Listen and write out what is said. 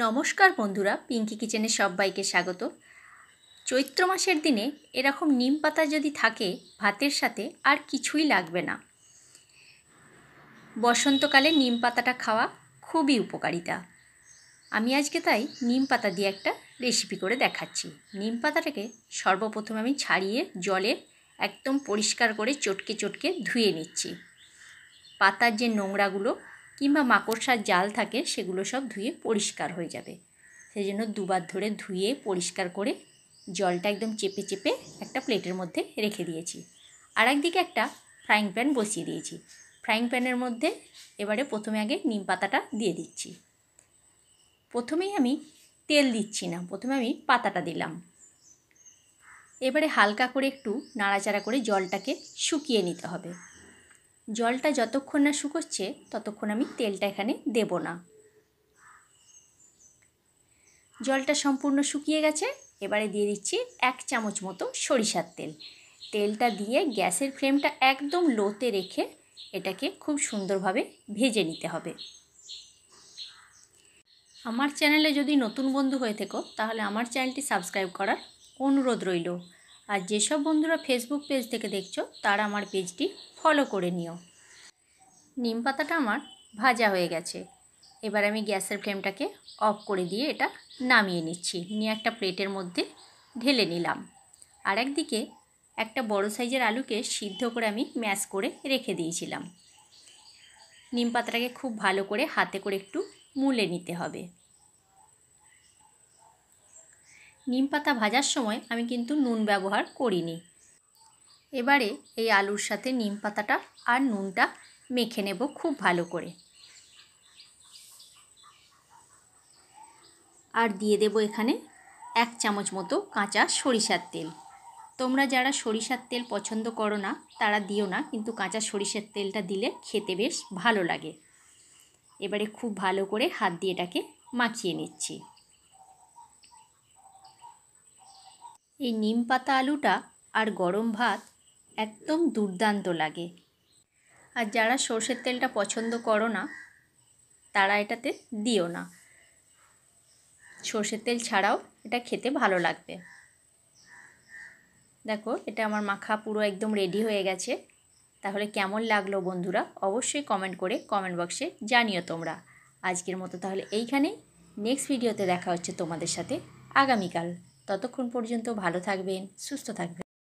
নমস্কার বন্ধুরা, পিঙ্কি কিচেনে সবাইকে স্বাগত। চৈত্র মাসের দিনে এরকম নিম পাতা যদি থাকে ভাতের সাথে আর কিছুই লাগবে না। বসন্তকালে নিম পাতাটা খাওয়া খুবই উপকারিতা। আমি আজকে তাই নিম পাতা দিয়ে একটা রেসিপি করে দেখাচ্ছি। নিম পাতাটাকে সর্বপ্রথমে আমি ছাড়িয়ে জলে একদম পরিষ্কার করে চটকে চটকে ধুয়ে নিচ্ছি। পাতার যে নোংরাগুলো কিংবা মাকড়সার জাল থাকে সেগুলো সব ধুয়ে পরিষ্কার হয়ে যাবে। সেই জন্য দুবার ধরে ধুয়ে পরিষ্কার করে জলটা একদম চেপে চেপে একটা প্লেটের মধ্যে রেখে দিয়েছি। আর একদিকে একটা ফ্রাইং প্যান বসিয়ে দিয়েছি। ফ্রাইং প্যানের মধ্যে এবারে প্রথমে আগে নিম পাতাটা দিয়ে দিচ্ছি। প্রথমেই আমি তেল দিচ্ছি না, প্রথমে আমি পাতাটা দিলাম। এবারে হালকা করে একটু নাড়াচাড়া করে জলটাকে শুকিয়ে নিতে হবে। জলটা যতক্ষণ না শুকোচ্ছে ততক্ষণ আমি তেলটা এখানে দেব না। জলটা সম্পূর্ণ শুকিয়ে গেছে। এবারে দিয়ে দিচ্ছি 1 চামচ মতো সরিষার তেল। তেলটা দিয়ে গ্যাসের ফ্লেমটা একদম লোতে রেখে এটাকে খুব সুন্দরভাবে ভেজে নিতে হবে। আমার চ্যানেলে যদি নতুন বন্ধু হয়ে থেকো তাহলে আমার চ্যানেলটি সাবস্ক্রাইব করার অনুরোধ রইল। আর যেসব বন্ধুরা ফেসবুক পেজ থেকে দেখছো তারা আমার পেজটি ফলো করে নিও। নিম পাতাটা আমার ভাজা হয়ে গেছে। এবার আমি গ্যাসের ফ্লেমটাকে অফ করে দিয়ে এটা নামিয়ে নিচ্ছি। নিয়ে একটা প্লেটের মধ্যে ঢেলে নিলাম। আর একদিকে একটা বড় সাইজের আলুকে সিদ্ধ করে আমি ম্যাশ করে রেখে দিয়েছিলাম। নিম পাতাটাকে খুব ভালো করে হাতে করে একটু মুলে নিতে হবে। নিম পাতা ভাজার সময় আমি কিন্তু নুন ব্যবহার করিনি। এবারে এই আলুর সাথে নিম পাতাটা আর নুনটা মেখে নেব খুব ভালো করে। আর দিয়ে দেব এখানে 1 চামচ মতো কাঁচা সরিষার তেল। তোমরা যারা সরিষার তেল পছন্দ করো না তারা দিও না, কিন্তু কাঁচা সরিষার তেলটা দিলে খেতে বেশ ভালো লাগে। এবারে খুব ভালো করে হাত দিয়ে এটাকে মাখিয়ে নিচ্ছি। এই নিম পাতা আলুটা আর গরম ভাত একদম দুর্দান্ত লাগে। আর যারা সরষের তেলটা পছন্দ করো না তারা এটাতে দিও না। সরষের তেল ছাড়াও এটা খেতে ভালো লাগবে। দেখো এটা আমার মাখা পুরো একদম রেডি হয়ে গেছে। তাহলে কেমন লাগলো বন্ধুরা অবশ্যই কমেন্ট করে কমেন্ট বক্সে জানিও তোমরা। আজকের মতো তাহলে এইখানেই। নেক্সট ভিডিওতে দেখা হচ্ছে তোমাদের সাথে আগামীকাল। ততক্ষণ পর্যন্ত ভালো থাকবেন, সুস্থ থাকবেন।